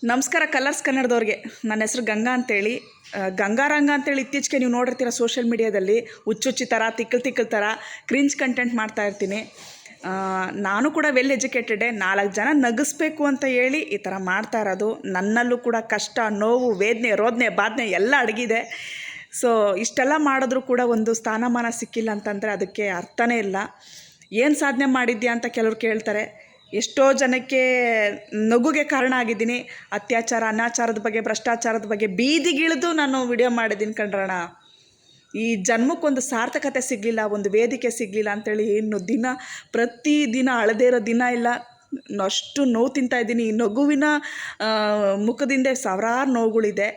ನಮಸ್ಕಾರ ಕಲರ್ಸ್ ಕನ್ನಡದವ್ರಿಗೆ. ನನ್ನ ಹೆಸರು ಗಂಗಾ ಅಂತೇಳಿ. ಗಂಗಾರಂಗ ಅಂತೇಳಿ ಇತ್ತೀಚೆಗೆ ನೀವು ನೋಡಿರ್ತೀರ ಸೋಷಿಯಲ್ ಮೀಡಿಯಾದಲ್ಲಿ ಹುಚ್ಚುಚ್ಚಿ ಥರ ತಿಕ್ಕಲ್ ಥರ ಕ್ರಿಂಜ್ ಕಂಟೆಂಟ್ ಮಾಡ್ತಾ ಇರ್ತೀನಿ. ನಾನು ಕೂಡ ವೆಲ್ ಎಜುಕೇಟೆಡೇ. 4 ಜನ ನಗಿಸ್ಬೇಕು ಅಂತ ಹೇಳಿ ಈ ಥರ ಮಾಡ್ತಾ ಇರೋದು. ನನ್ನಲ್ಲೂ ಕೂಡ ಕಷ್ಟ, ನೋವು, ವೇದನೆ, ರೋದನೆ, ಬಾಧನೆ ಎಲ್ಲ ಅಡಗಿದೆ. ಸೊ ಇಷ್ಟೆಲ್ಲ ಮಾಡಿದ್ರೂ ಕೂಡ ಒಂದು ಸ್ಥಾನಮಾನ ಸಿಕ್ಕಿಲ್ಲ ಅಂತಂದರೆ ಅದಕ್ಕೆ ಅರ್ಥನೇ ಇಲ್ಲ. ಏನು ಸಾಧನೆ ಮಾಡಿದ್ಯಾ ಅಂತ ಕೆಲವ್ರು ಕೇಳ್ತಾರೆ. ಎಷ್ಟೋ ಜನಕ್ಕೆ ನಗುಗೆ ಕಾರಣ ಆಗಿದ್ದೀನಿ. ಅತ್ಯಾಚಾರ, ಅನಾಚಾರದ ಬಗ್ಗೆ, ಭ್ರಷ್ಟಾಚಾರದ ಬಗ್ಗೆ ಬೀದಿಗಿಳಿದು ನಾನು ವಿಡಿಯೋ ಮಾಡಿದ್ದೀನಿ ಕಣ್ರಣ. ಈ ಜನ್ಮಕ್ಕೊಂದು ಸಾರ್ಥಕತೆ ಸಿಗಲಿಲ್ಲ, ಒಂದು ವೇದಿಕೆ ಸಿಗಲಿಲ್ಲ ಅಂಥೇಳಿ ಇನ್ನು ಪ್ರತಿದಿನ ಅಳದೇ ಇರೋ ದಿನ ಇಲ್ಲ. ಅಷ್ಟು ನೋವು ತಿಂತಾಯಿದ್ದೀನಿ. ಈ ನಗುವಿನ ಮುಖದಿಂದ ಸಾವಿರಾರು ನೋವುಗಳಿದೆ.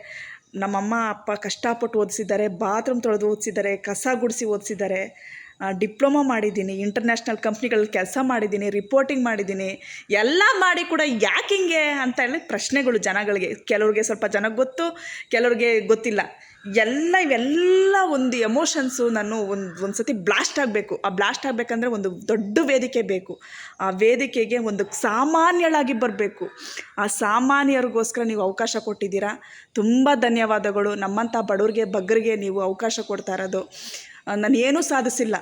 ನಮ್ಮಮ್ಮ ಅಪ್ಪ ಕಷ್ಟಪಟ್ಟು ಓದಿಸಿದ್ದಾರೆ, ಬಾತ್ರೂಮ್ ತೊಳೆದು ಓದಿಸಿದ್ದಾರೆ, ಕಸ ಗುಡಿಸಿ ಓದಿಸಿದ್ದಾರೆ. ಡಿಪ್ಲೊಮಾ ಮಾಡಿದ್ದೀನಿ, ಇಂಟರ್ನ್ಯಾಷನಲ್ ಕಂಪ್ನಿಗಳಲ್ಲಿ ಕೆಲಸ ಮಾಡಿದ್ದೀನಿ, ರಿಪೋರ್ಟಿಂಗ್ ಮಾಡಿದ್ದೀನಿ. ಎಲ್ಲ ಮಾಡಿ ಕೂಡ ಯಾಕೆ ಹಿಂಗೆ ಅಂತ ಹೇಳಿ ಪ್ರಶ್ನೆಗಳು ಜನಗಳಿಗೆ. ಕೆಲವ್ರಿಗೆ ಸ್ವಲ್ಪ ಜನಕ್ಕೆ ಗೊತ್ತು, ಕೆಲವ್ರಿಗೆ ಗೊತ್ತಿಲ್ಲ. ಇವೆಲ್ಲ ಒಂದು ಎಮೋಷನ್ಸು ನಾನು ಒಂದು ಸತಿ ಬ್ಲಾಸ್ಟ್ ಆಗಬೇಕು. ಆ ಬ್ಲಾಸ್ಟ್ ಆಗಬೇಕಂದ್ರೆ ಒಂದು ದೊಡ್ಡ ವೇದಿಕೆ ಬೇಕು. ಆ ವೇದಿಕೆಗೆ ಒಂದು ಸಾಮಾನ್ಯಳಾಗಿ ಬರಬೇಕು. ಆ ಸಾಮಾನ್ಯರಿಗೋಸ್ಕರ ನೀವು ಅವಕಾಶ ಕೊಟ್ಟಿದ್ದೀರಾ. ತುಂಬ ಧನ್ಯವಾದಗಳು. ನಮ್ಮಂಥ ಬಡವ್ರಿಗೆ, ಬಗ್ಗರಿಗೆ ನೀವು ಅವಕಾಶ ಕೊಡ್ತಾ ಇರೋದು. ನಾನು ಏನೂ ಸಾಧಿಸಿಲ್ಲ,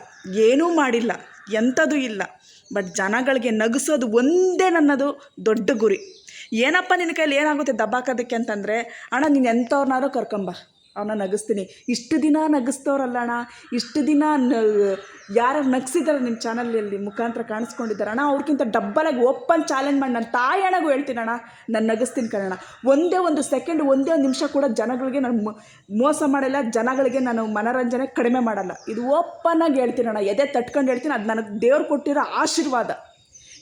ಏನೂ ಮಾಡಿಲ್ಲ, ಎಂಥದೂ ಇಲ್ಲ. ಬಟ್ ಜನಗಳಿಗೆ ನಗಿಸೋದು ಒಂದೇ ನನ್ನದು ದೊಡ್ಡ ಗುರಿ. ಏನಪ್ಪ ನಿನ್ನ ಕೈಲಿ ಏನಾಗುತ್ತೆ ದಬ್ಬಾಕೋದಕ್ಕೆ ಅಂತಂದರೆ, ಅಣ್ಣ ನೀನು ಎಂಥವ್ರನ್ನಾರೋ ಕರ್ಕೊಂಬ, ಅವನ್ನ ನಗಿಸ್ತೀನಿ. ಇಷ್ಟು ದಿನ ನಗಿಸ್ತವ್ರಲ್ಲ ಅಣ್ಣ, ಇಷ್ಟು ದಿನ ಯಾರು ನಗಿಸಿದ್ದಾರೆ ನಿಮ್ಮ ಚಾನಲಲ್ಲಿ ಮುಖಾಂತರ ಕಾಣಿಸ್ಕೊಂಡಿದ್ದಾರೆ ಅಣ್ಣ, ಅವ್ರಿಗಿಂತ ಡಬ್ಬಲಾಗಿ ಓಪನ್ ಚಾಲೆಂಜ್ ಮಾಡಿ ನನ್ನ ತಾಯಿ ಅಣ್ಣಗೂ ಹೇಳ್ತೀನಿ ಅಣ್ಣ, ನಾನು ನಗಿಸ್ತೀನಿ ಕಣಣ್ಣ. ಒಂದೇ ಒಂದು ಸೆಕೆಂಡ್, ಒಂದೇ ಒಂದು ನಿಮಿಷ ಕೂಡ ಜನಗಳಿಗೆ ನಾನು ಮೋಸ ಮಾಡಲ್ಲ, ಜನಗಳಿಗೆ ನಾನು ಮನೋರಂಜನೆ ಕಡಿಮೆ ಮಾಡಲ್ಲ. ಇದು ಓಪನ್ನಾಗಿ ಹೇಳ್ತೀನಿ ಅಣ್ಣ, ಎದೆ ತಟ್ಕೊಂಡು ಹೇಳ್ತೀನಿ. ಅದು ನನಗೆ ದೇವ್ರು ಕೊಟ್ಟಿರೋ ಆಶೀರ್ವಾದ.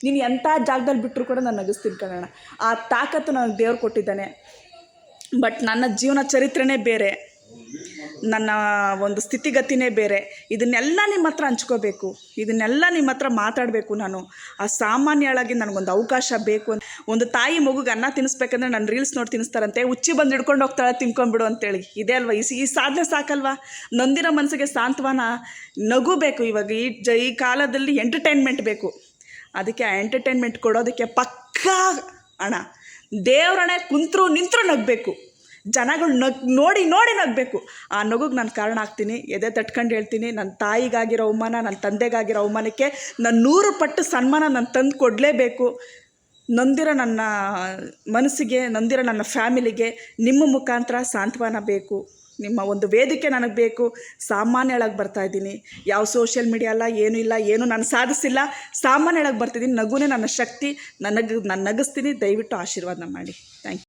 ನೀನು ಎಂಥ ಜಾಗದಲ್ಲಿ ಬಿಟ್ಟರು ಕೂಡ ನಾನು ನಗಿಸ್ತೀನಿ ಕಣಣ್ಣ. ಆ ತಾಕತ್ತು ನನಗೆ ದೇವ್ರು ಕೊಟ್ಟಿದ್ದಾನೆ. ಬಟ್ ನನ್ನ ಜೀವನ ಚರಿತ್ರೆನೇ ಬೇರೆ, ನನ್ನ ಒಂದು ಸ್ಥಿತಿಗತಿನೇ ಬೇರೆ. ಇದನ್ನೆಲ್ಲ ನಿಮ್ಮ ಹತ್ರ ಹಂಚ್ಕೋಬೇಕು, ಇದನ್ನೆಲ್ಲ ನಿಮ್ಮ ಹತ್ರ ಮಾತಾಡಬೇಕು. ನಾನು ಆ ಸಾಮಾನ್ಯಳಾಗಿ ನನಗೊಂದು ಅವಕಾಶ ಬೇಕು ಅಂತ. ಒಂದು ತಾಯಿ ಮಗುಗೆ ಅನ್ನ ತಿನ್ನಿಸ್ಬೇಕಂದ್ರೆ ನಾನು ರೀಲ್ಸ್ ನೋಡಿ ತಿನ್ನಿಸ್ತಾರಂತೆ, ಹುಚ್ಚಿ ಬಂದು ಹಿಡ್ಕೊಂಡು ಹೋಗ್ತಾಳೆ ತಿನ್ಕೊಂಡ್ಬಿಡು ಅಂತೇಳಿ. ಇದೇ ಅಲ್ವಾ ಈ ಸಾಧನೆ ಸಾಕಲ್ವಾ? ನೊಂದಿರೋ ಮನಸ್ಸಿಗೆ ಸಾಂತ್ವನ, ನಗು ಬೇಕು. ಇವಾಗ ಈ ಕಾಲದಲ್ಲಿ ಎಂಟರ್ಟೈನ್ಮೆಂಟ್ ಬೇಕು. ಅದಕ್ಕೆ ಆ ಎಂಟರ್ಟೈನ್ಮೆಂಟ್ ಕೊಡೋದಕ್ಕೆ ಪಕ್ಕಾ ಹಣ, ದೇವ್ರಣೆ ಕುಂತರೂ ನಿಂತರೂ ನಗಬೇಕು. ಜನಗಳು ನೋಡಿ ನಗಬೇಕು. ಆ ನಗುಗೆ ನಾನು ಕಾರಣ ಆಗ್ತೀನಿ. ಎದೆ ತಟ್ಕೊಂಡು ಹೇಳ್ತೀನಿ, ನನ್ನ ತಾಯಿಗಾಗಿರೋ ಅವಮಾನ, ನನ್ನ ತಂದೆಗಾಗಿರೋ ಅವಮಾನಕ್ಕೆ ನಾನು 100 ಪಟ್ಟು ಸನ್ಮಾನ ನಾನು ತಂದು ಕೊಡಲೇಬೇಕು. ನೊಂದಿರೋ ನನ್ನ ಮನಸ್ಸಿಗೆ, ನೊಂದಿರೋ ನನ್ನ ಫ್ಯಾಮಿಲಿಗೆ ನಿಮ್ಮ ಮುಖಾಂತರ ಸಾಂತ್ವನ ಬೇಕು. ನಿಮ್ಮ ಒಂದು ವೇದಿಕೆ ನನಗೆ ಬೇಕು. ಸಾಮಾನ್ಯಳಾಗಿ ಬರ್ತಾಯಿದ್ದೀನಿ. ಯಾವ ಸೋಷಿಯಲ್ ಮೀಡಿಯಾ ಅಲ್ಲ, ಏನೂ ಇಲ್ಲ, ಏನೂ ನಾನು ಸಾಧಿಸಿಲ್ಲ. ಸಾಮಾನ್ಯಳಾಗಿ ಬರ್ತಿದ್ದೀನಿ. ನಗುನೇ ನನ್ನ ಶಕ್ತಿ. ನಾನು ನಗಿಸ್ತೀನಿ. ದಯವಿಟ್ಟು ಆಶೀರ್ವಾದ ಮಾಡಿ. Thank you.